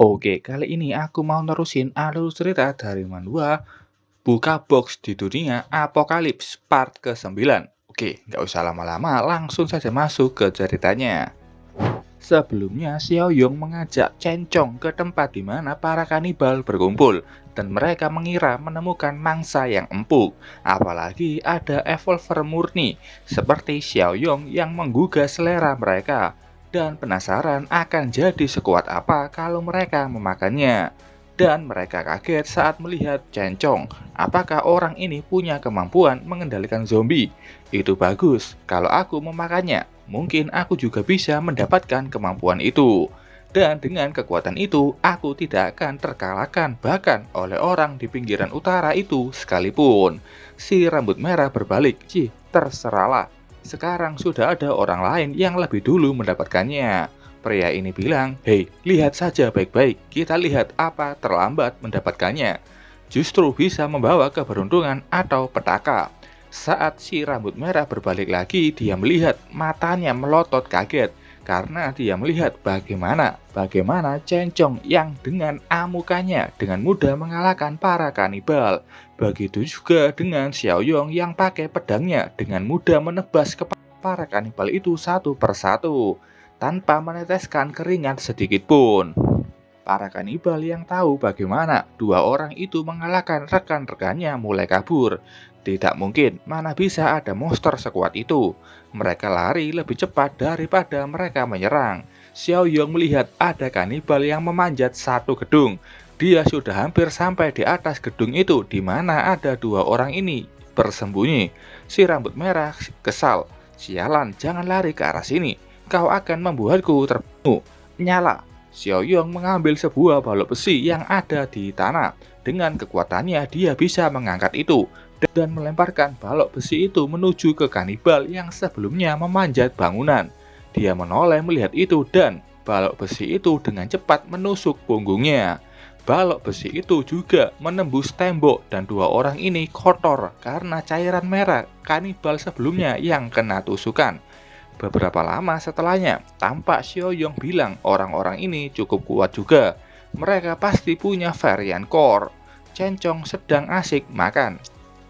Oke, kali ini aku mau nerusin alur cerita dari manhwa Buka Box di Dunia Apokalips part ke-9. Oke, nggak usah lama-lama, langsung saja masuk ke ceritanya. Sebelumnya, Xiao Yong mengajak Chen Chong ke tempat di mana para kanibal berkumpul, dan mereka mengira menemukan mangsa yang empuk. Apalagi ada evolver murni, seperti Xiao Yong yang menggugah selera mereka, dan penasaran akan jadi sekuat apa kalau mereka memakannya. Dan mereka kaget saat melihat Chen Chong. Apakah orang ini punya kemampuan mengendalikan zombie? Itu bagus, kalau aku memakannya mungkin aku juga bisa mendapatkan kemampuan itu. Dan dengan kekuatan itu, aku tidak akan terkalahkan bahkan oleh orang di pinggiran utara itu sekalipun. Si rambut merah berbalik, terserahlah. Sekarang sudah ada orang lain yang lebih dulu mendapatkannya. Pria ini bilang, hei, lihat saja baik-baik, kita lihat apa terlambat mendapatkannya. Justru bisa membawa keberuntungan atau petaka. Saat si rambut merah berbalik lagi, dia melihat matanya melotot kaget karena dia melihat bagaimana Chen Chong yang dengan amukannya dengan mudah mengalahkan para kanibal. Begitu juga dengan Xiao Yong yang pakai pedangnya dengan mudah menebas kepala para kanibal itu satu persatu tanpa meneteskan keringat sedikit pun. Para kanibal yang tahu bagaimana dua orang itu mengalahkan rekan-rekannya mulai kabur. Tidak mungkin, mana bisa ada monster sekuat itu. Mereka lari lebih cepat daripada mereka menyerang. Xiao Yong melihat ada kanibal yang memanjat satu gedung. Dia sudah hampir sampai di atas gedung itu di mana ada dua orang ini bersembunyi. Si rambut merah kesal. Sialan, jangan lari ke arah sini. Kau akan membuatku terbunuh. Nyala. Xiao Yong mengambil sebuah balok besi yang ada di tanah. Dengan kekuatannya dia bisa mengangkat itu dan melemparkan balok besi itu menuju ke kanibal yang sebelumnya memanjat bangunan. Dia menoleh melihat itu dan balok besi itu dengan cepat menusuk punggungnya. Balok besi itu juga menembus tembok dan dua orang ini kotor karena cairan merah kanibal sebelumnya yang kena tusukan. Beberapa lama setelahnya, tampak Xiao Yong bilang orang-orang ini cukup kuat juga. Mereka pasti punya varian core. Chen Chong sedang asik makan.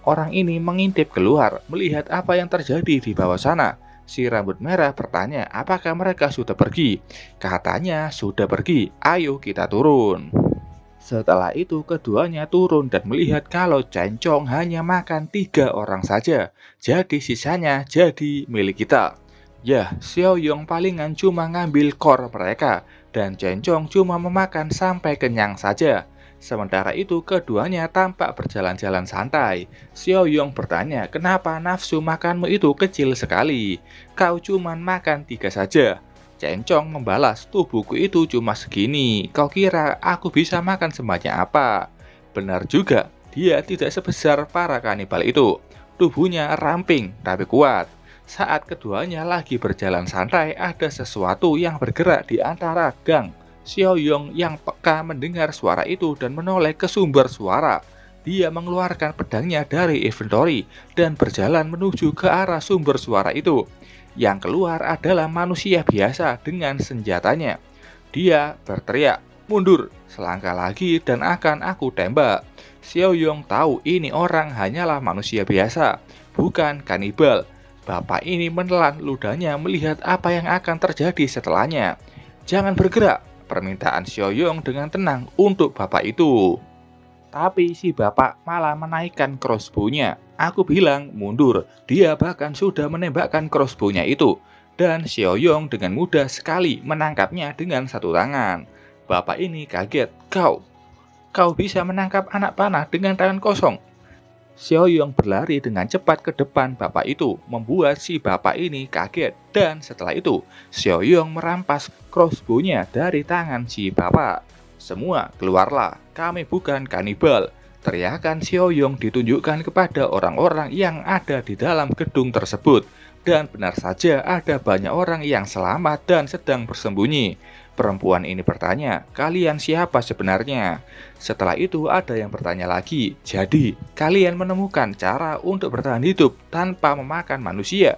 Orang ini mengintip keluar, melihat apa yang terjadi di bawah sana. Si rambut merah bertanya, apakah mereka sudah pergi? Katanya sudah pergi, ayo kita turun. Setelah itu keduanya turun dan melihat kalau Chen Chong hanya makan 3 orang saja. Jadi sisanya jadi milik kita. Ya, Xiao Yong palingan cuma ngambil core mereka, dan Chen Chong cuma memakan sampai kenyang saja. Sementara itu keduanya tampak berjalan-jalan santai. Xiao Yong bertanya, kenapa nafsu makanmu itu kecil sekali? Kau cuma makan 3 saja. Chen Chong membalas, tubuhku itu cuma segini. Kau kira aku bisa makan sebanyak apa? Benar juga, dia tidak sebesar para kanibal itu. Tubuhnya ramping tapi kuat. Saat keduanya lagi berjalan santai, ada sesuatu yang bergerak di antara gang. Xiao Yong yang peka mendengar suara itu dan menoleh ke sumber suara. Dia mengeluarkan pedangnya dari inventory dan berjalan menuju ke arah sumber suara itu. Yang keluar adalah manusia biasa dengan senjatanya. Dia berteriak, mundur, selangkah lagi dan akan aku tembak. Xiao Yong tahu ini orang hanyalah manusia biasa, bukan kanibal. Bapak ini menelan ludahnya melihat apa yang akan terjadi setelahnya. Jangan bergerak, permintaan Xiao Yong dengan tenang untuk bapak itu. Tapi si bapak malah menaikkan crossbow-nya. Aku bilang mundur, dia bahkan sudah menembakkan crossbow-nya itu. Dan Xiao Yong dengan mudah sekali menangkapnya dengan satu tangan. Bapak ini kaget, kau bisa menangkap anak panah dengan tangan kosong. Xiao Yong berlari dengan cepat ke depan bapak itu, membuat si bapak ini kaget. Dan setelah itu, Xiao Yong merampas crossbow-nya dari tangan si bapak. Semua keluarlah, kami bukan kanibal. Teriakan Xiao Yong ditunjukkan kepada orang-orang yang ada di dalam gedung tersebut. Dan benar saja ada banyak orang yang selamat dan sedang bersembunyi. Perempuan ini bertanya, kalian siapa sebenarnya? Setelah itu ada yang bertanya lagi, jadi kalian menemukan cara untuk bertahan hidup tanpa memakan manusia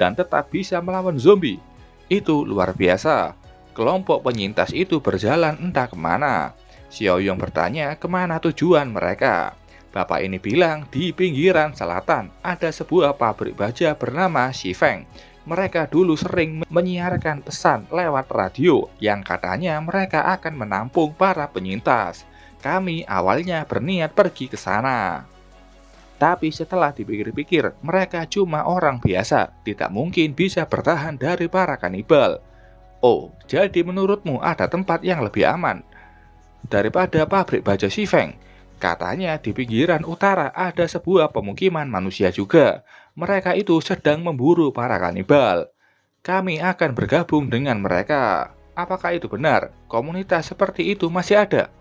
dan tetap bisa melawan zombie? Itu luar biasa. Kelompok penyintas itu berjalan entah kemana. Xiaoyong bertanya kemana tujuan mereka. Bapak ini bilang di pinggiran selatan ada sebuah pabrik baja bernama Shifeng. Mereka dulu sering menyiarkan pesan lewat radio yang katanya mereka akan menampung para penyintas. Kami awalnya berniat pergi ke sana. Tapi setelah dipikir-pikir, mereka cuma orang biasa, tidak mungkin bisa bertahan dari para kanibal. Oh, jadi menurutmu ada tempat yang lebih aman daripada pabrik baja Shifeng? Katanya di pinggiran utara ada sebuah pemukiman manusia juga. Mereka itu sedang memburu para kanibal. Kami akan bergabung dengan mereka. Apakah itu benar? Komunitas seperti itu masih ada?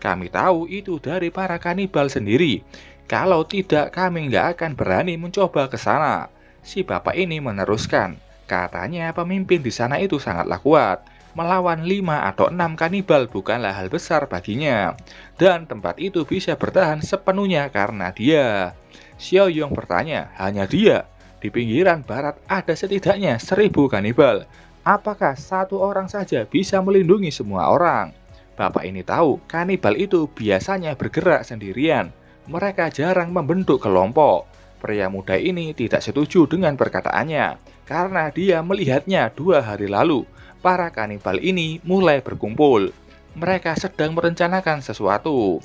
Kami tahu itu dari para kanibal sendiri. Kalau tidak, kami nggak akan berani mencoba ke sana. Si bapak ini meneruskan. Katanya pemimpin di sana itu sangatlah kuat. Melawan 5 atau 6 kanibal bukanlah hal besar baginya. Dan tempat itu bisa bertahan sepenuhnya karena dia. Xiaoyong bertanya, hanya dia? Di pinggiran barat ada setidaknya 1.000 kanibal. Apakah satu orang saja bisa melindungi semua orang? Bapak ini tahu, kanibal itu biasanya bergerak sendirian. Mereka jarang membentuk kelompok. Pria muda ini tidak setuju dengan perkataannya, karena dia melihatnya 2 hari lalu. Para kanibal ini mulai berkumpul. Mereka sedang merencanakan sesuatu.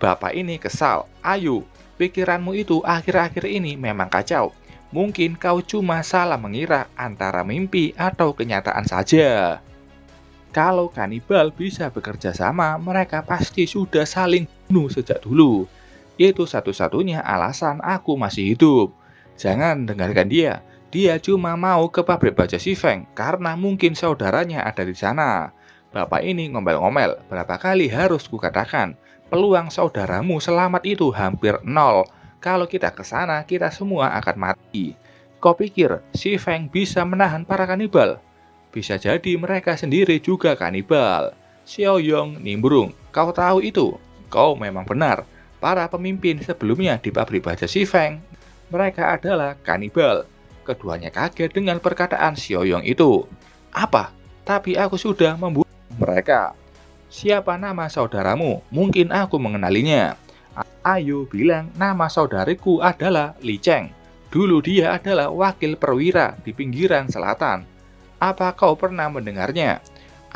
Bapak ini kesal. Ayo, pikiranmu itu akhir-akhir ini memang kacau. Mungkin kau cuma salah mengira antara mimpi atau kenyataan saja. Kalau kanibal bisa bekerja sama, mereka pasti sudah saling bunuh sejak dulu. Itu satu-satunya alasan aku masih hidup. Jangan dengarkan dia. Dia cuma mau ke pabrik baja Shifeng karena mungkin saudaranya ada di sana. Bapak ini ngomel-ngomel. Berapa kali harus kukatakan, peluang saudaramu selamat itu hampir nol. Kalau kita ke sana, kita semua akan mati. Kau pikir Shifeng bisa menahan para kanibal? Bisa jadi mereka sendiri juga kanibal. Xiaoyong nimbrung. Kau tahu itu? Kau memang benar. Para pemimpin sebelumnya di pabrik baja Shifeng, mereka adalah kanibal. Keduanya kaget dengan perkataan Xiaoyong itu. Apa? Tapi aku sudah membunuh mereka. Siapa nama saudaramu? Mungkin aku mengenalinya. Ayo bilang nama saudariku adalah Li Cheng. Dulu dia adalah wakil perwira di pinggiran selatan. Apa kau pernah mendengarnya?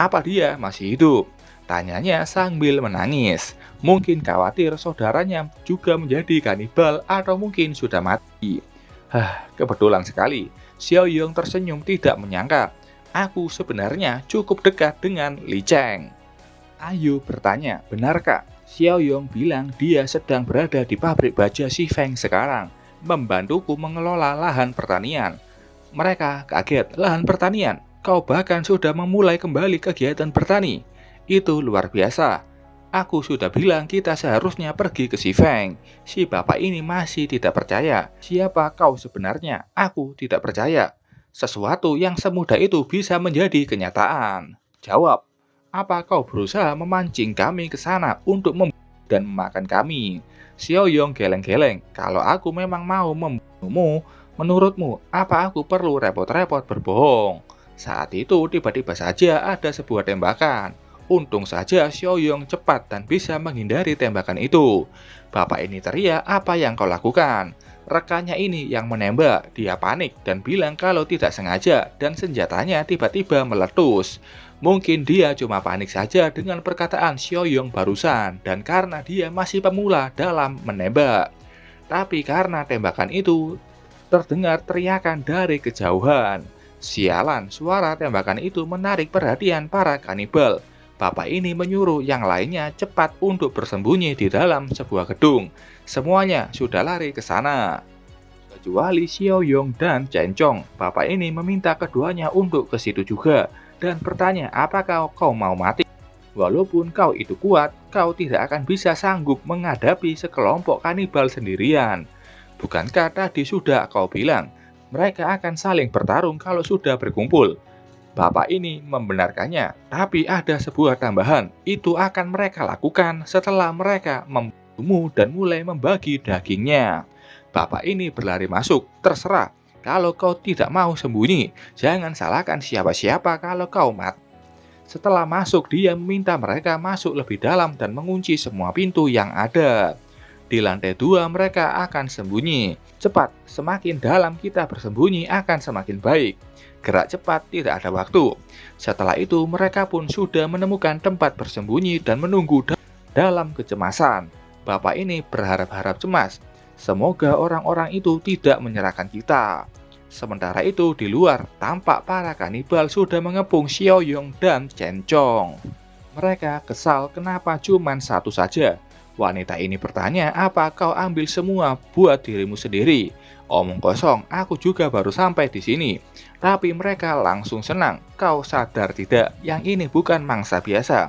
Apa dia masih hidup? Tanyanya sambil menangis. Mungkin khawatir saudaranya juga menjadi kanibal atau mungkin sudah mati. Kebetulan sekali. Xiaoyong tersenyum tidak menyangka. Aku sebenarnya cukup dekat dengan Li Cheng. Ayu bertanya, benarkah? Xiaoyong bilang dia sedang berada di pabrik baja Shifeng sekarang, membantuku mengelola lahan pertanian. Mereka kaget, lahan pertanian? Kau bahkan sudah memulai kembali kegiatan bertani. Itu luar biasa. Aku sudah bilang kita seharusnya pergi ke Shifeng. Si bapak ini masih tidak percaya. Siapa kau sebenarnya? Aku tidak percaya. Sesuatu yang semudah itu bisa menjadi kenyataan. Jawab. Apa kau berusaha memancing kami ke sana untuk membunuh dan memakan kami? Xiaoyong geleng-geleng. Kalau aku memang mau membunuhmu, menurutmu apa aku perlu repot-repot berbohong? Saat itu tiba-tiba saja ada sebuah tembakan. Untung saja Xiaoyong cepat dan bisa menghindari tembakan itu. Bapak ini teriak, apa yang kau lakukan? Rekannya ini yang menembak. Dia panik dan bilang kalau tidak sengaja dan senjatanya tiba-tiba meletus. Mungkin dia cuma panik saja dengan perkataan Xiaoyong barusan dan karena dia masih pemula dalam menembak. Tapi karena tembakan itu terdengar teriakan dari kejauhan. Sialan, suara tembakan itu menarik perhatian para kanibal. Bapak ini menyuruh yang lainnya cepat untuk bersembunyi di dalam sebuah gedung. Semuanya sudah lari ke sana. Kecuali Xiaoyong dan Chen Chong. Bapak ini meminta keduanya untuk ke situ juga dan bertanya apakah kau mau mati. Walaupun kau itu kuat, kau tidak akan bisa sanggup menghadapi sekelompok kanibal sendirian. Bukankah tadi sudah kau bilang mereka akan saling bertarung kalau sudah berkumpul? Bapak ini membenarkannya, tapi ada sebuah tambahan. Itu akan mereka lakukan setelah mereka membunuhmu dan mulai membagi dagingnya. Bapak ini berlari masuk, terserah. Kalau kau tidak mau sembunyi, jangan salahkan siapa-siapa kalau kau mati. Setelah masuk, dia meminta mereka masuk lebih dalam dan mengunci semua pintu yang ada. Di lantai 2 mereka akan sembunyi. Cepat, semakin dalam kita bersembunyi akan semakin baik. Gerak cepat, tidak ada waktu. Setelah itu mereka pun sudah menemukan tempat bersembunyi dan menunggu dalam kecemasan. Bapak ini berharap-harap cemas. Semoga orang-orang itu tidak menyerahkan kita. Sementara itu di luar, tampak para kanibal sudah mengepung Xiaoyong dan Chen Chong. Mereka kesal kenapa cuma satu saja. Wanita ini bertanya, apa kau ambil semua buat dirimu sendiri? Omong kosong, aku juga baru sampai di sini. Tapi mereka langsung senang. Kau sadar tidak, yang ini bukan mangsa biasa.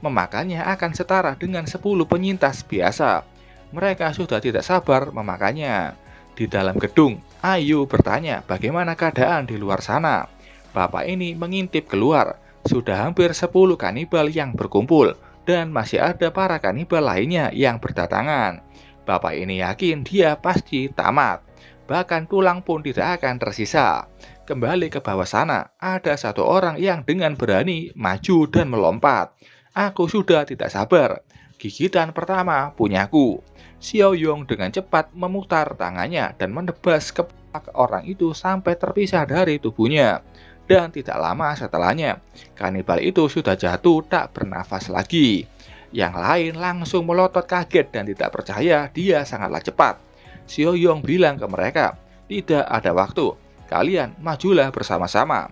Memakannya akan setara dengan 10 penyintas biasa. Mereka sudah tidak sabar memakannya. Di dalam gedung, Ayu bertanya bagaimana keadaan di luar sana. Bapak ini mengintip keluar. Sudah hampir 10 kanibal yang berkumpul dan masih ada para kanibal lainnya yang berdatangan. Bapak ini yakin dia pasti tamat. Bahkan tulang pun tidak akan tersisa. Kembali ke bawah sana, ada satu orang yang dengan berani maju dan melompat. Aku sudah tidak sabar. Gigitan pertama punyaku. Xiaoyong dengan cepat memutar tangannya dan menebas kepala orang itu sampai terpisah dari tubuhnya. Dan tidak lama setelahnya, kanibal itu sudah jatuh tak bernafas lagi. Yang lain langsung melotot kaget dan tidak percaya dia sangatlah cepat. Xiaoyong bilang ke mereka, tidak ada waktu, kalian majulah bersama-sama.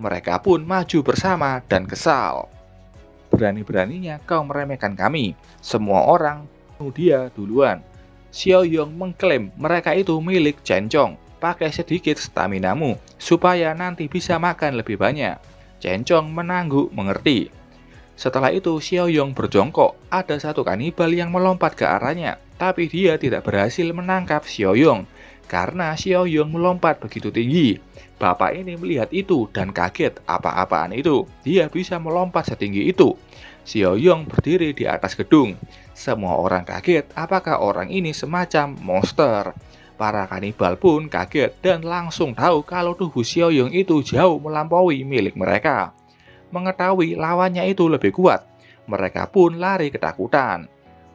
Mereka pun maju bersama dan kesal. Berani-beraninya kau meremehkan kami. Semua orang dia duluan. Xiaoyong mengklaim mereka itu milik Chen Chong. Pakai sedikit staminamu supaya nanti bisa makan lebih banyak. Chen Chong menangguk mengerti. Setelah itu Xiaoyong berjongkok. Ada satu kanibal yang melompat ke arahnya, tapi dia tidak berhasil menangkap Xiaoyong karena Xiaoyong melompat begitu tinggi. Bapak ini melihat itu dan kaget, apa-apaan itu? Dia bisa melompat setinggi itu. Xiaoyong berdiri di atas gedung. Semua orang kaget, apakah orang ini semacam monster? Para kanibal pun kaget dan langsung tahu kalau tubuh Xiaoyong itu jauh melampaui milik mereka. Mengetahui lawannya itu lebih kuat, mereka pun lari ketakutan.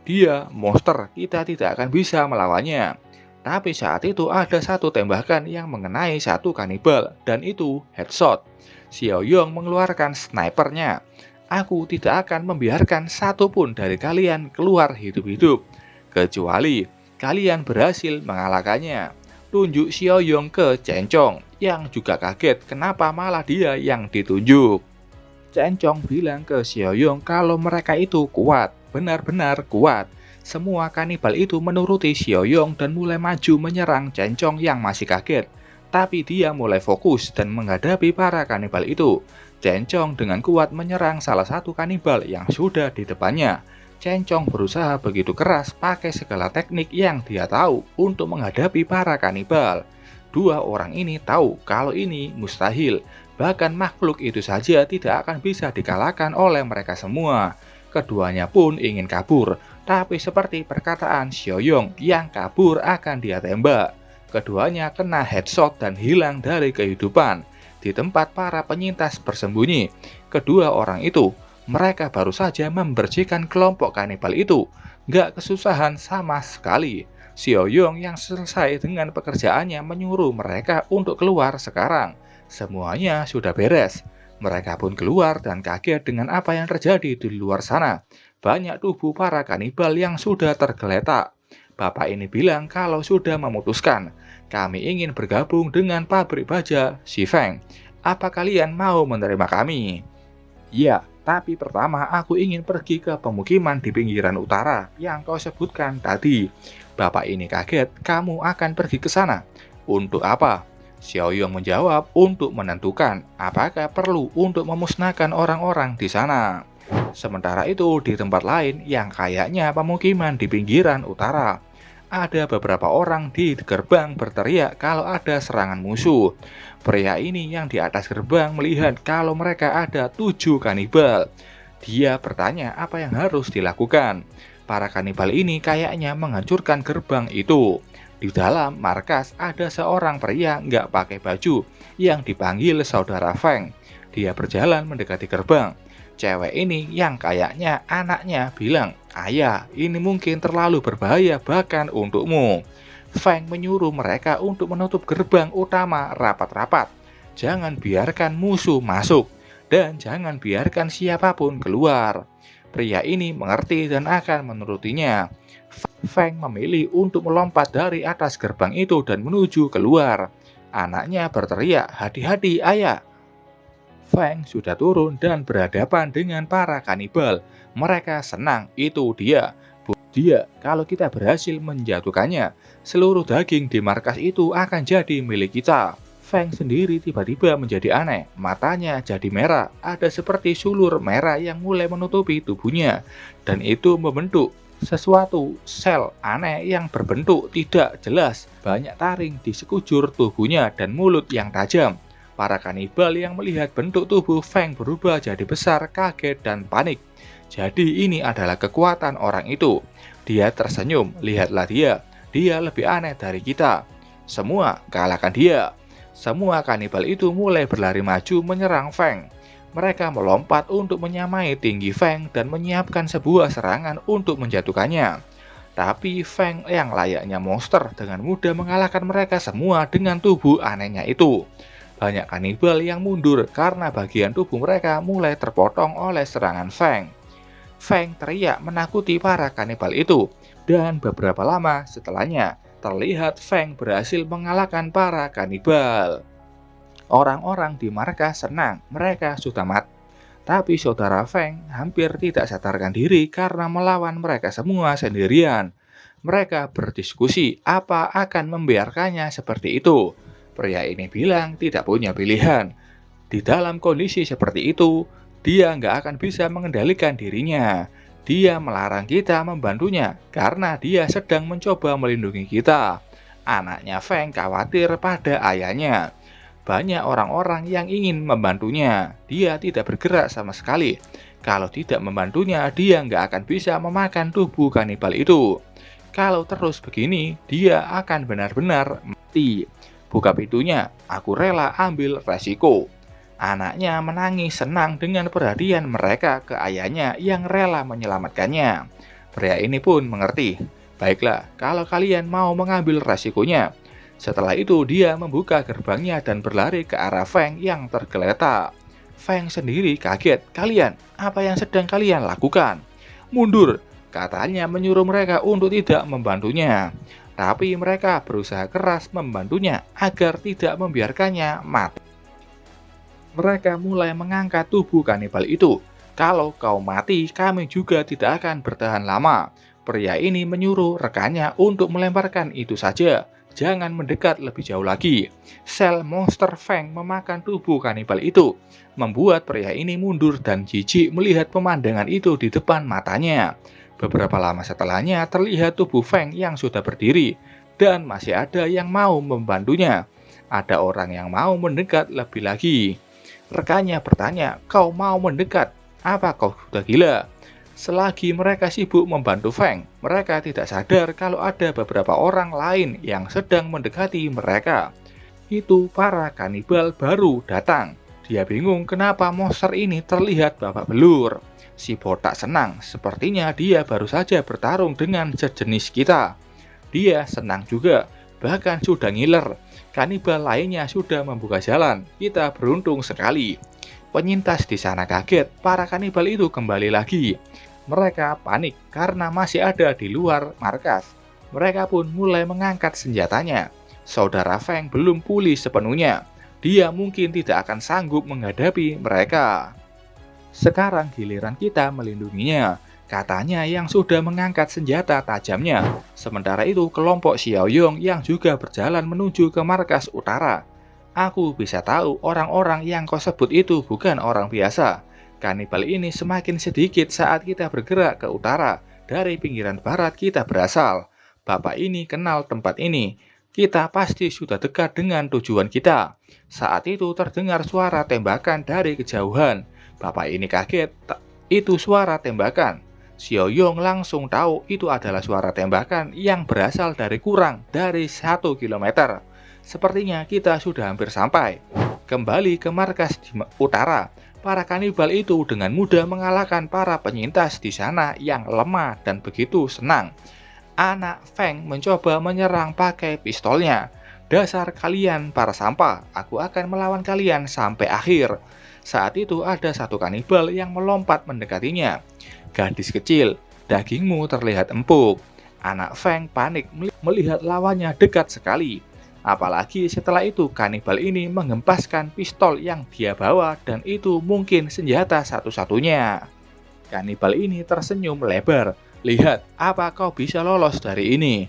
Dia monster, kita tidak akan bisa melawannya. Tapi saat itu ada satu tembakan yang mengenai satu kanibal dan itu headshot. Xiaoyong mengeluarkan snipernya. Aku tidak akan membiarkan satupun dari kalian keluar hidup-hidup, kecuali kalian berhasil mengalahkannya. Tunjuk Xiaoyong ke Chen Chong yang juga kaget kenapa malah dia yang ditunjuk. Chen Chong bilang ke Xiaoyong kalau mereka itu kuat, benar-benar kuat. Semua kanibal itu menuruti Xiaoyong dan mulai maju menyerang Chen Chong yang masih kaget. Tapi dia mulai fokus dan menghadapi para kanibal itu. Chen Chong dengan kuat menyerang salah satu kanibal yang sudah di depannya. Chen Chong berusaha begitu keras pakai segala teknik yang dia tahu untuk menghadapi para kanibal. Dua orang ini tahu kalau ini mustahil. Bahkan makhluk itu saja tidak akan bisa dikalahkan oleh mereka semua. Keduanya pun ingin kabur, tapi seperti perkataan Xiaoyong, yang kabur akan dia tembak. Keduanya kena headshot dan hilang dari kehidupan. Di tempat para penyintas bersembunyi, kedua orang itu, mereka baru saja membersihkan kelompok kanibal itu. Gak kesusahan sama sekali. Xiaoyong yang selesai dengan pekerjaannya menyuruh mereka untuk keluar sekarang. Semuanya sudah beres. Mereka pun keluar dan kaget dengan apa yang terjadi di luar sana. Banyak tubuh para kanibal yang sudah tergeletak. Bapak ini bilang kalau sudah memutuskan, kami ingin bergabung dengan pabrik baja Xifeng. Apa kalian mau menerima kami? Ya, tapi pertama aku ingin pergi ke pemukiman di pinggiran utara yang kau sebutkan tadi. Bapak ini kaget, kamu akan pergi ke sana. Untuk apa? Xiaoyong menjawab untuk menentukan apakah perlu untuk memusnahkan orang-orang di sana. Sementara itu di tempat lain yang kayaknya pemukiman di pinggiran utara, ada beberapa orang di gerbang berteriak kalau ada serangan musuh. Pria ini yang di atas gerbang melihat kalau mereka ada 7 kanibal. Dia bertanya apa yang harus dilakukan. Para kanibal ini kayaknya menghancurkan gerbang itu. Di dalam markas ada seorang pria nggak pakai baju yang dipanggil saudara Feng. Dia berjalan mendekati gerbang. Cewek ini yang kayaknya anaknya bilang, "Ayah, ini mungkin terlalu berbahaya bahkan untukmu." Feng menyuruh mereka untuk menutup gerbang utama rapat-rapat. Jangan biarkan musuh masuk dan jangan biarkan siapapun keluar. Pria ini mengerti dan akan menurutinya. Feng memilih untuk melompat dari atas gerbang itu dan menuju keluar. Anaknya berteriak, "Hati-hati, ayah!" Feng sudah turun dan berhadapan dengan para kanibal. Mereka senang, itu dia. Kalau kita berhasil menjatuhkannya, seluruh daging di markas itu akan jadi milik kita. Feng sendiri tiba-tiba menjadi aneh. Matanya jadi merah, ada seperti sulur merah yang mulai menutupi tubuhnya. Dan itu membentuk sesuatu sel aneh yang berbentuk tidak jelas. Banyak taring di sekujur tubuhnya dan mulut yang tajam. Para kanibal yang melihat bentuk tubuh Feng berubah jadi besar, kaget, dan panik. Jadi ini adalah kekuatan orang itu. Dia tersenyum, lihatlah dia lebih aneh dari kita. Semua kalahkan dia. Semua kanibal itu mulai berlari maju menyerang Feng. Mereka melompat untuk menyamai tinggi Feng dan menyiapkan sebuah serangan untuk menjatuhkannya. Tapi Feng yang layaknya monster dengan mudah mengalahkan mereka semua dengan tubuh anehnya itu. Banyak kanibal yang mundur karena bagian tubuh mereka mulai terpotong oleh serangan Feng. Feng teriak menakuti para kanibal itu, dan beberapa lama setelahnya terlihat Feng berhasil mengalahkan para kanibal. Orang-orang di markas senang, mereka sudah mati. Tapi saudara Feng hampir tidak sadarkan diri karena melawan mereka semua sendirian. Mereka berdiskusi apa akan membiarkannya seperti itu. Pria ini bilang tidak punya pilihan. Di dalam kondisi seperti itu, dia nggak akan bisa mengendalikan dirinya. Dia melarang kita membantunya karena dia sedang mencoba melindungi kita. Anaknya Feng khawatir pada ayahnya. Banyak orang-orang yang ingin membantunya. Dia tidak bergerak sama sekali. Kalau tidak membantunya, dia nggak akan bisa memakan tubuh kanibal itu. Kalau terus begini, dia akan benar-benar mati. Buka pintunya, aku rela ambil resiko. Anaknya menangis senang dengan perhatian mereka ke ayahnya yang rela menyelamatkannya. Pria ini pun mengerti. Baiklah, kalau kalian mau mengambil resikonya. Setelah itu dia membuka gerbangnya dan berlari ke arah Feng yang tergeletak. Feng sendiri kaget. "Kalian, apa yang sedang kalian lakukan?" "Mundur," katanya menyuruh mereka untuk tidak membantunya. Tapi mereka berusaha keras membantunya agar tidak membiarkannya mati. Mereka mulai mengangkat tubuh kanibal itu. "Kalau kau mati, kami juga tidak akan bertahan lama." Pria ini menyuruh rekannya untuk melemparkan itu saja. Jangan mendekat lebih jauh lagi. Sel monster Feng memakan tubuh kanibal itu, membuat pria ini mundur dan jijik melihat pemandangan itu di depan matanya. Beberapa lama setelahnya terlihat tubuh Feng yang sudah berdiri, dan masih ada yang mau membantunya. Ada orang yang mau mendekat lebih lagi. Rekannya bertanya, "Kau mau mendekat? Apa kau sudah gila?" Selagi mereka sibuk membantu Feng, mereka tidak sadar kalau ada beberapa orang lain yang sedang mendekati mereka. Itu para kanibal baru datang. Dia bingung kenapa monster ini terlihat babak belur. Si botak senang, sepertinya dia baru saja bertarung dengan sejenis kita. Dia senang juga, bahkan sudah ngiler. Kanibal lainnya sudah membuka jalan. Kita beruntung sekali. Penyintas di sana kaget, para kanibal itu kembali lagi. Mereka panik karena masih ada di luar markas. Mereka pun mulai mengangkat senjatanya. Saudara Feng belum pulih sepenuhnya. Dia mungkin tidak akan sanggup menghadapi mereka. Sekarang giliran kita melindunginya, katanya yang sudah mengangkat senjata tajamnya. Sementara itu kelompok Xiaoyong yang juga berjalan menuju ke markas utara. "Aku bisa tahu orang-orang yang kau sebut itu bukan orang biasa. Kanibal ini semakin sedikit saat kita bergerak ke utara. Dari pinggiran barat kita berasal. Bapak ini kenal tempat ini. Kita pasti sudah dekat dengan tujuan kita." Saat itu terdengar suara tembakan dari kejauhan. Bapak ini kaget, itu suara tembakan. Xiaoyong langsung tahu itu adalah suara tembakan yang berasal dari kurang dari 1 kilometer. Sepertinya kita sudah hampir sampai. Kembali ke markas di utara. Para kanibal itu dengan mudah mengalahkan para penyintas di sana yang lemah dan begitu senang. Anak Feng mencoba menyerang pakai pistolnya. Dasar kalian para sampah, aku akan melawan kalian sampai akhir. Saat itu ada satu kanibal yang melompat mendekatinya. Gadis kecil, dagingmu terlihat empuk. Anak Feng panik melihat lawannya dekat sekali. Apalagi setelah itu kanibal ini mengempaskan pistol yang dia bawa dan itu mungkin senjata satu-satunya. Kanibal ini tersenyum lebar. Lihat, apa kau bisa lolos dari ini?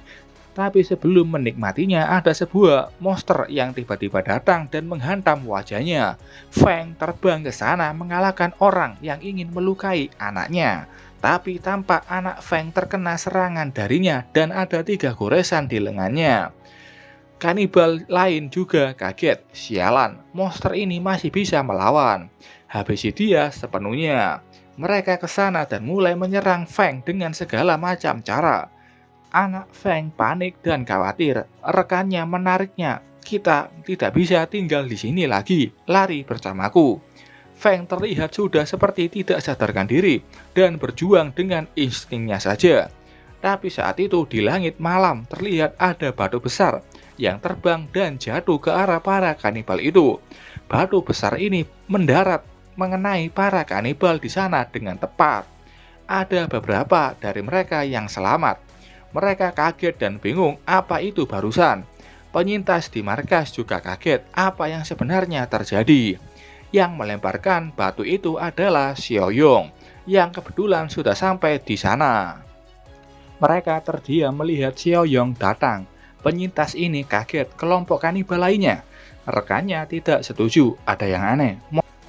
Tapi sebelum menikmatinya ada sebuah monster yang tiba-tiba datang dan menghantam wajahnya. Feng terbang ke sana mengalahkan orang yang ingin melukai anaknya. Tapi tampak anak Feng terkena serangan darinya dan ada 3 goresan di lengannya. Kanibal lain juga kaget. Sialan, monster ini masih bisa melawan. Habisi dia sepenuhnya. Mereka ke sana dan mulai menyerang Feng dengan segala macam cara. Anak Feng panik dan khawatir. Rekannya menariknya. Kita tidak bisa tinggal di sini lagi. Lari bersamaku. Feng terlihat sudah seperti tidak sadarkan diri dan berjuang dengan instingnya saja. Tapi saat itu di langit malam terlihat ada batu besar yang terbang dan jatuh ke arah para kanibal itu. Batu besar ini mendarat mengenai para kanibal di sana dengan tepat. Ada beberapa dari mereka yang selamat. Mereka kaget dan bingung apa itu barusan. Penyintas di markas juga kaget apa yang sebenarnya terjadi. Yang melemparkan batu itu adalah Xiaoyong yang kebetulan sudah sampai di sana. Mereka terdiam melihat Xiaoyong datang. Penyintas ini kaget, kelompok kanibal lainnya. Rekannya tidak setuju, ada yang aneh.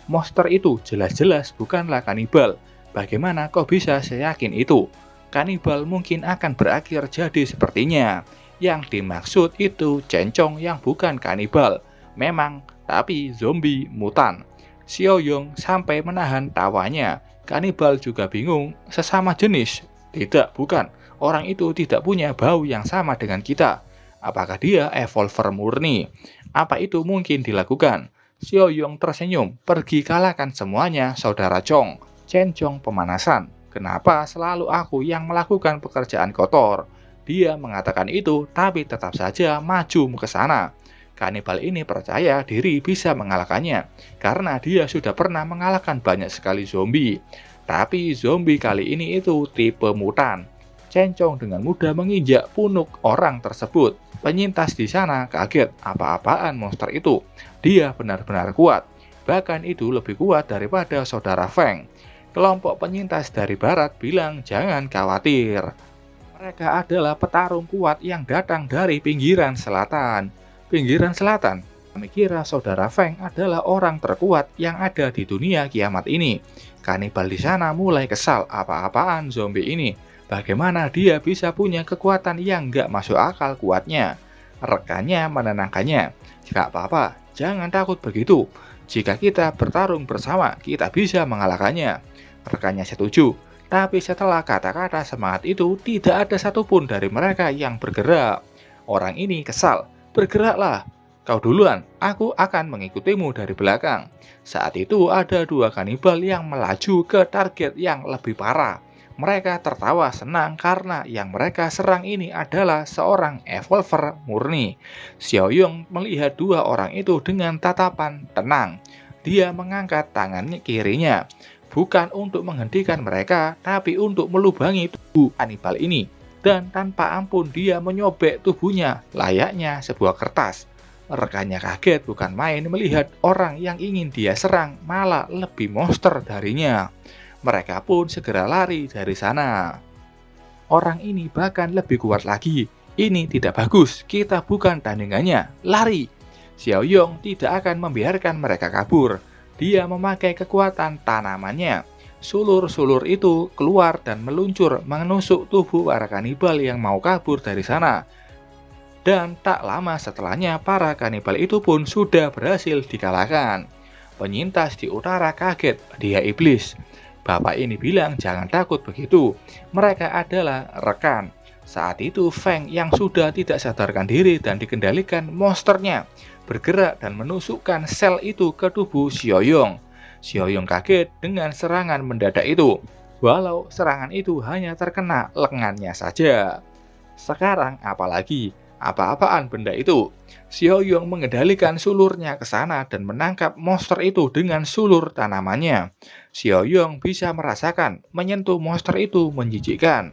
Monster itu jelas-jelas bukanlah kanibal. Bagaimana kok bisa seyakin itu? Kanibal mungkin akan berakhir jadi sepertinya. Yang dimaksud itu cencong yang bukan kanibal. Memang, tapi zombie mutan. Xiaoyong sampai menahan tawanya. Kanibal juga bingung, sesama jenis. Tidak, bukan. Orang itu tidak punya bau yang sama dengan kita. Apakah dia evolver murni? Apa itu mungkin dilakukan? Xiaoyong tersenyum, pergi kalahkan semuanya, saudara Chong. Cencong pemanasan. Kenapa selalu aku yang melakukan pekerjaan kotor? Dia mengatakan itu, tapi tetap saja maju ke sana. Kanibal ini percaya diri bisa mengalahkannya, karena dia sudah pernah mengalahkan banyak sekali zombie. Tapi zombie kali ini itu tipe mutan. Cencong dengan mudah menginjak punuk orang tersebut. Penyintas di sana kaget, apa-apaan monster itu. Dia benar-benar kuat. Bahkan itu lebih kuat daripada saudara Feng. Kelompok penyintas dari barat bilang jangan khawatir. Mereka adalah petarung kuat yang datang dari pinggiran selatan. Pinggiran selatan? Kami kira saudara Feng adalah orang terkuat yang ada di dunia kiamat ini. Kanibal di sana mulai kesal, apa-apaan zombie ini. Bagaimana dia bisa punya kekuatan yang gak masuk akal kuatnya? Rekannya menenangkannya. Gak apa-apa, jangan takut begitu. Jika kita bertarung bersama, kita bisa mengalahkannya. Rekannya setuju. Tapi setelah kata-kata semangat itu, tidak ada satupun dari mereka yang bergerak. Orang ini kesal. Bergeraklah. Kau duluan, aku akan mengikutimu dari belakang. Saat itu ada 2 kanibal yang melaju ke target yang lebih parah. Mereka tertawa senang karena yang mereka serang ini adalah seorang evolver murni. Xiaoyong melihat 2 orang itu dengan tatapan tenang. Dia mengangkat tangannya kirinya, bukan untuk menghentikan mereka, tapi untuk melubangi tubuh kanibal ini. Dan tanpa ampun dia menyobek tubuhnya, layaknya sebuah kertas. Rekannya kaget bukan main melihat orang yang ingin dia serang malah lebih monster darinya. Mereka pun segera lari dari sana. Orang ini bahkan lebih kuat lagi. Ini tidak bagus, kita bukan tandingannya. Lari! Xiaoyong tidak akan membiarkan mereka kabur. Dia memakai kekuatan tanamannya. Sulur-sulur itu keluar dan meluncur menusuk tubuh para kanibal yang mau kabur dari sana. Dan tak lama setelahnya para kanibal itu pun sudah berhasil dikalahkan. Penyintas di utara kaget, dia iblis. Bapak ini bilang jangan takut begitu. Mereka adalah rekan. Saat itu Feng yang sudah tidak sadarkan diri dan dikendalikan monsternya bergerak dan menusukkan sel itu ke tubuh Xiaoyong. Xiaoyong kaget dengan serangan mendadak itu, walau serangan itu hanya terkena lengannya saja. Sekarang apalagi? Apa-apaan benda itu? Xiaoyong mengendalikan sulurnya ke sana dan menangkap monster itu dengan sulur tanamannya. Xiaoyong bisa merasakan menyentuh monster itu menjijikkan.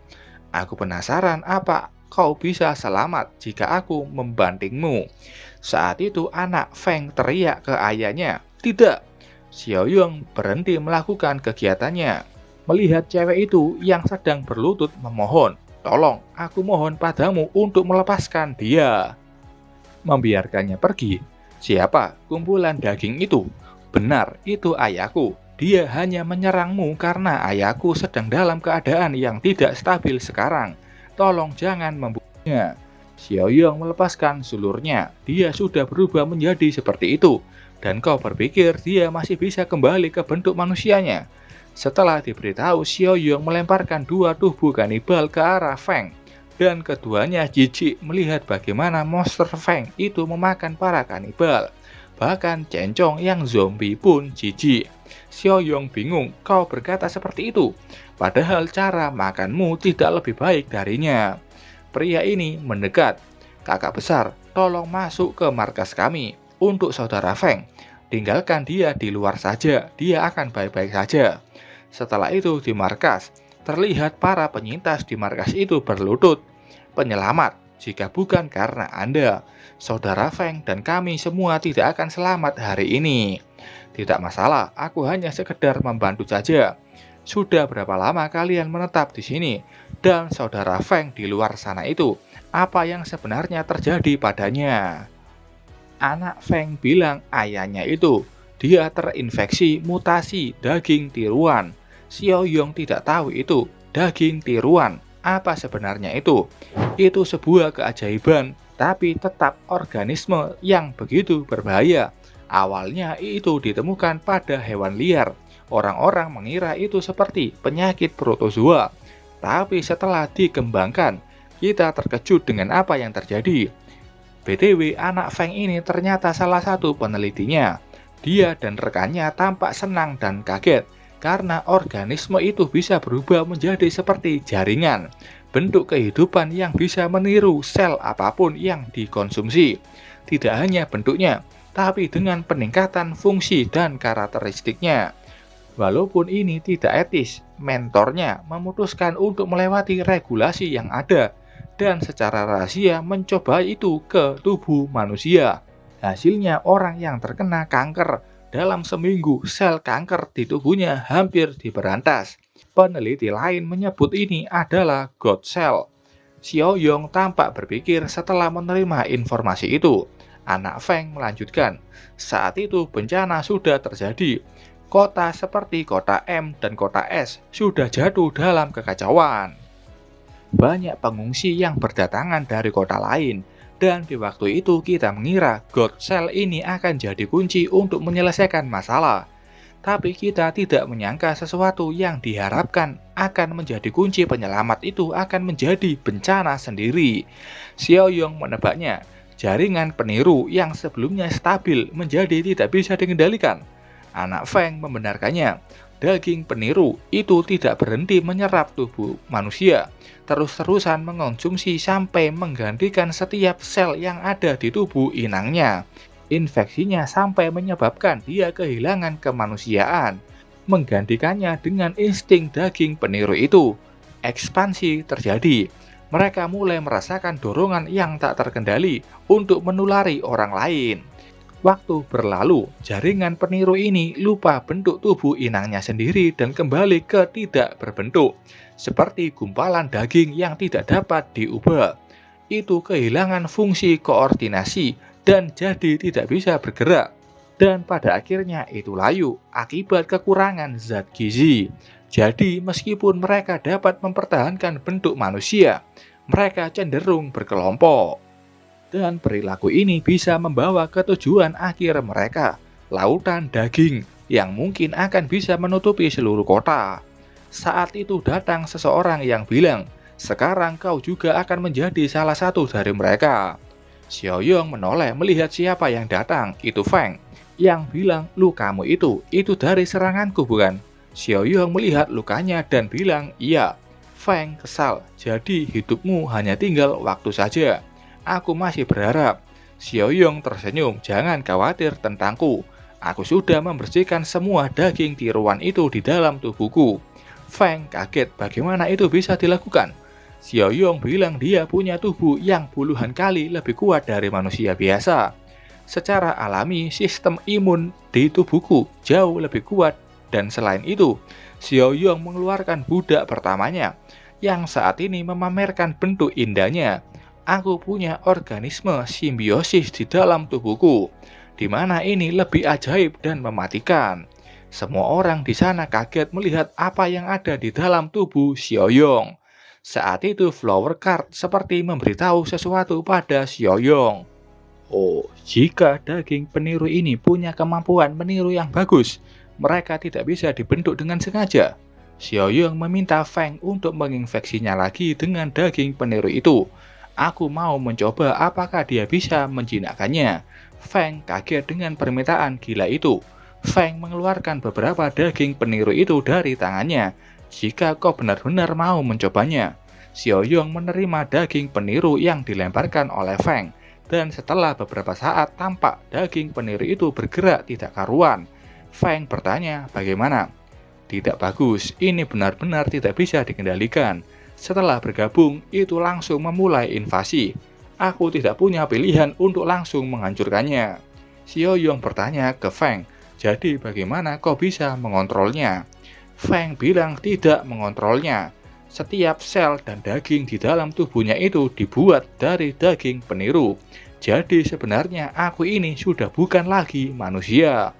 Aku penasaran apa kau bisa selamat jika aku membantingmu. Saat itu anak Feng teriak ke ayahnya. Tidak. Xiaoyong berhenti melakukan kegiatannya. Melihat cewek itu yang sedang berlutut memohon. Tolong, aku mohon padamu untuk melepaskan dia. Membiarkannya pergi. Siapa? Kumpulan daging itu. Benar, itu ayahku. Dia hanya menyerangmu karena ayahku sedang dalam keadaan yang tidak stabil sekarang. Tolong jangan membunuhnya. Xiaoyong melepaskan sulurnya. Dia sudah berubah menjadi seperti itu. Dan kau berpikir dia masih bisa kembali ke bentuk manusianya. Setelah diberitahu, Xiaoyong melemparkan dua tubuh kanibal ke arah Feng. Dan keduanya jijik melihat bagaimana monster Feng itu memakan para kanibal. Bahkan Cencong yang zombie pun jijik. Xiaoyong bingung, kau berkata seperti itu. Padahal cara makanmu tidak lebih baik darinya. Pria ini mendekat. Kakak besar, tolong masuk ke markas kami. Untuk saudara Feng, tinggalkan dia di luar saja. Dia akan baik-baik saja. Setelah itu di markas, terlihat para penyintas di markas itu berlutut. Penyelamat, jika bukan karena Anda, saudara Feng dan kami semua tidak akan selamat hari ini. Tidak masalah, aku hanya sekedar membantu saja. Sudah berapa lama kalian menetap di sini? Dan saudara Feng di luar sana itu, apa yang sebenarnya terjadi padanya? Anak Feng bilang ayahnya itu, dia terinfeksi mutasi daging tiruan. Xiaoyong tidak tahu itu, daging tiruan. Apa sebenarnya itu? Itu sebuah keajaiban, tapi tetap organisme yang begitu berbahaya. Awalnya itu ditemukan pada hewan liar. Orang-orang mengira itu seperti penyakit protozoa. Tapi setelah dikembangkan, kita terkejut dengan apa yang terjadi. BTW, anak Feng ini ternyata salah satu penelitinya. Dia dan rekannya tampak senang dan kaget karena organisme itu bisa berubah menjadi seperti jaringan, bentuk kehidupan yang bisa meniru sel apapun yang dikonsumsi. Tidak hanya bentuknya, tapi dengan peningkatan fungsi dan karakteristiknya. Walaupun ini tidak etis, mentornya memutuskan untuk melewati regulasi yang ada dan secara rahasia mencoba itu ke tubuh manusia. Hasilnya orang yang terkena kanker dalam seminggu sel kanker di tubuhnya hampir diberantas. Peneliti lain menyebut ini adalah God Cell. Xiaoyong tampak berpikir setelah menerima informasi itu. Anak Feng melanjutkan, saat itu bencana sudah terjadi. Kota seperti kota M dan kota S sudah jatuh dalam kekacauan. Banyak pengungsi yang berdatangan dari kota lain. Dan di waktu itu kita mengira God Cell ini akan jadi kunci untuk menyelesaikan masalah. Tapi kita tidak menyangka sesuatu yang diharapkan akan menjadi kunci penyelamat itu akan menjadi bencana sendiri. Xiaoyong menebaknya, jaringan peniru yang sebelumnya stabil menjadi tidak bisa dikendalikan. Anak Feng membenarkannya, daging peniru itu tidak berhenti menyerap tubuh manusia, terus-terusan mengonsumsi sampai menggantikan setiap sel yang ada di tubuh inangnya. Infeksinya sampai menyebabkan dia kehilangan kemanusiaan, menggantikannya dengan insting daging peniru itu. Ekspansi terjadi. Mereka mulai merasakan dorongan yang tak terkendali untuk menulari orang lain. Waktu berlalu, jaringan peniru ini lupa bentuk tubuh inangnya sendiri dan kembali ke tidak berbentuk, seperti gumpalan daging yang tidak dapat diubah. Itu kehilangan fungsi koordinasi dan jadi tidak bisa bergerak. Dan pada akhirnya itu layu akibat kekurangan zat gizi. Jadi meskipun mereka dapat mempertahankan bentuk manusia, mereka cenderung berkelompok. Dan perilaku ini bisa membawa ke tujuan akhir mereka, lautan daging yang mungkin akan bisa menutupi seluruh kota. Saat itu datang seseorang yang bilang, sekarang kau juga akan menjadi salah satu dari mereka. Xiaoyong menoleh melihat siapa yang datang, itu Feng. Yang bilang, lukamu itu dari seranganku bukan? Xiaoyong melihat lukanya dan bilang, iya. Feng kesal, jadi hidupmu hanya tinggal waktu saja. Aku masih berharap. Xiaoyong tersenyum, jangan khawatir tentangku. Aku sudah membersihkan semua daging tiruan itu di dalam tubuhku. Feng kaget, bagaimana itu bisa dilakukan? Xiaoyong bilang dia punya tubuh yang puluhan kali lebih kuat dari manusia biasa. Secara alami, sistem imun di tubuhku jauh lebih kuat. Dan selain itu, Xiaoyong mengeluarkan budak pertamanya, yang saat ini memamerkan bentuk indahnya. Aku punya organisme simbiosis di dalam tubuhku, di mana ini lebih ajaib dan mematikan. Semua orang di sana kaget melihat apa yang ada di dalam tubuh Xiaoyong. Saat itu Flower Card seperti memberitahu sesuatu pada Xiaoyong. Oh, jika daging peniru ini punya kemampuan meniru yang bagus, mereka tidak bisa dibentuk dengan sengaja. Xiaoyong meminta Feng untuk menginfeksinya lagi dengan daging peniru itu. Aku mau mencoba apakah dia bisa menjinakkannya. Feng kaget dengan permintaan gila itu. Feng mengeluarkan beberapa daging peniru itu dari tangannya. Jika kau benar-benar mau mencobanya. Xiaoyong menerima daging peniru yang dilemparkan oleh Feng. Dan setelah beberapa saat tampak daging peniru itu bergerak tidak karuan. Feng bertanya, bagaimana? Tidak bagus, ini benar-benar tidak bisa dikendalikan. Setelah bergabung, itu langsung memulai invasi. Aku tidak punya pilihan untuk langsung menghancurkannya. Xiaoyong bertanya ke Feng, jadi bagaimana kau bisa mengontrolnya? Feng bilang tidak mengontrolnya. Setiap sel dan daging di dalam tubuhnya itu dibuat dari daging peniru. Jadi sebenarnya aku ini sudah bukan lagi manusia.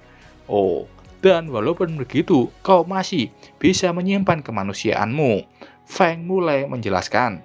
Oh, dan walaupun begitu, kau masih bisa menyimpan kemanusiaanmu. Feng mulai menjelaskan.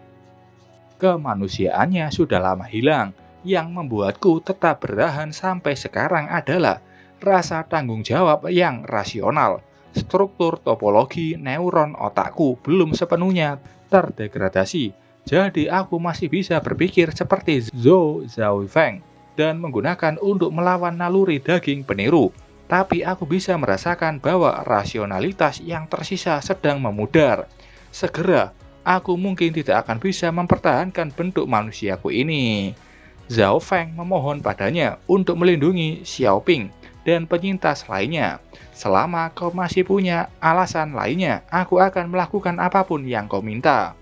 Kemanusiaannya sudah lama hilang. Yang membuatku tetap bertahan sampai sekarang adalah rasa tanggung jawab yang rasional. Struktur topologi neuron otakku belum sepenuhnya terdegradasi. Jadi aku masih bisa berpikir seperti Zhou Zhaofeng dan menggunakan untuk melawan naluri daging peniru. Tapi aku bisa merasakan bahwa rasionalitas yang tersisa sedang memudar. Segera, aku mungkin tidak akan bisa mempertahankan bentuk manusiaku ini. Zhao Feng memohon padanya untuk melindungi Xiaoping dan penyintas lainnya. Selama kau masih punya alasan lainnya, aku akan melakukan apapun yang kau minta.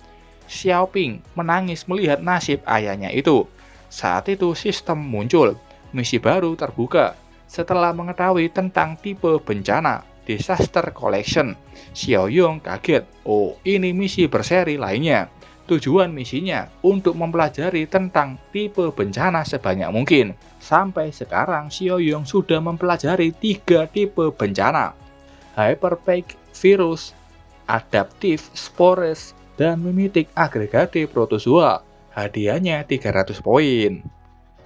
Xiaoping menangis melihat nasib ayahnya itu. Saat itu sistem muncul, misi baru terbuka. Setelah mengetahui tentang tipe bencana, Disaster Collection, Xiaoyong kaget. Oh, ini misi berseri lainnya. Tujuan misinya untuk mempelajari tentang tipe bencana sebanyak mungkin. Sampai sekarang Xiaoyong sudah mempelajari 3 tipe bencana. Hyperpath virus, Adaptive Spores, dan Mimetic Aggregate Protozoa. Hadiahnya 300 poin.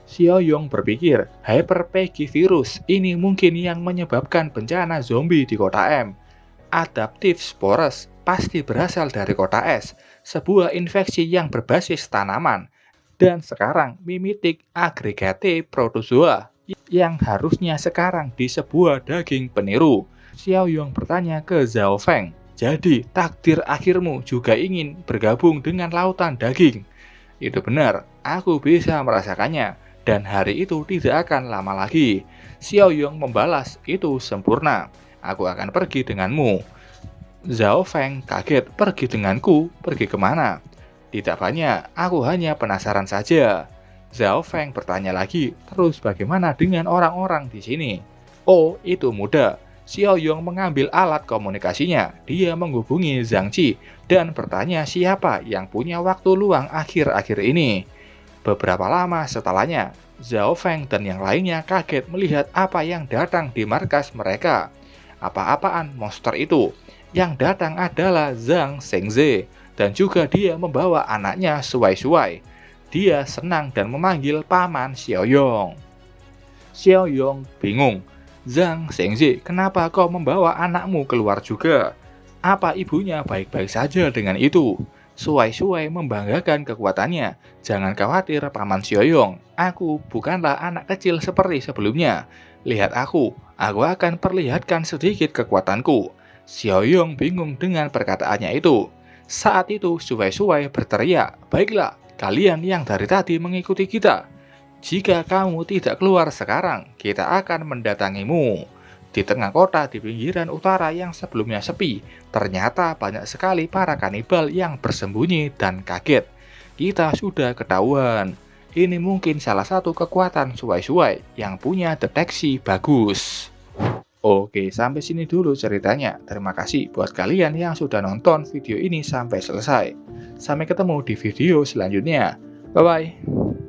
Xiaoyong berpikir, Hyperpath virus ini mungkin yang menyebabkan bencana zombie di kota M. Adaptive Spores pasti berasal dari kota S, sebuah infeksi yang berbasis tanaman. Dan sekarang Mimetic Aggregate Protozoa yang harusnya sekarang di sebuah daging peniru. Xiaoyong bertanya ke Zhao Feng, jadi takdir akhirmu juga ingin bergabung dengan lautan daging? Itu benar, aku bisa merasakannya, dan hari itu tidak akan lama lagi. Xiaoyong membalas, itu sempurna, aku akan pergi denganmu. Zhao Feng kaget, pergi denganku, pergi kemana? Tidak banyak, aku hanya penasaran saja. Zhao Feng bertanya lagi, terus bagaimana dengan orang-orang di sini? Oh, itu mudah. Xiaoyong mengambil alat komunikasinya. Dia menghubungi Zhang Qi dan bertanya siapa yang punya waktu luang akhir-akhir ini. Beberapa lama setelahnya, Zhao Feng dan yang lainnya kaget melihat apa yang datang di markas mereka. Apa-apaan monster itu? Yang datang adalah Zhang Shengze, dan juga dia membawa anaknya Suai-Suai. Dia senang dan memanggil paman Xiaoyong. Xiaoyong bingung. Zhang Shengze, kenapa kau membawa anakmu keluar juga? Apa ibunya baik-baik saja dengan itu? Suai-Suai membanggakan kekuatannya. Jangan khawatir paman Xiaoyong, aku bukanlah anak kecil seperti sebelumnya. Lihat aku akan perlihatkan sedikit kekuatanku. Xiaoyong bingung dengan perkataannya itu. Saat itu Suai-Suai berteriak, baiklah, kalian yang dari tadi mengikuti kita. Jika kamu tidak keluar sekarang, kita akan mendatangimu. Di tengah kota di pinggiran utara yang sebelumnya sepi, ternyata banyak sekali para kanibal yang bersembunyi dan kaget. Kita sudah ketahuan. Ini mungkin salah satu kekuatan Suai-Suai yang punya deteksi bagus. Oke, sampai sini dulu ceritanya. Terima kasih buat kalian yang sudah nonton video ini sampai selesai. Sampai ketemu di video selanjutnya. Bye-bye.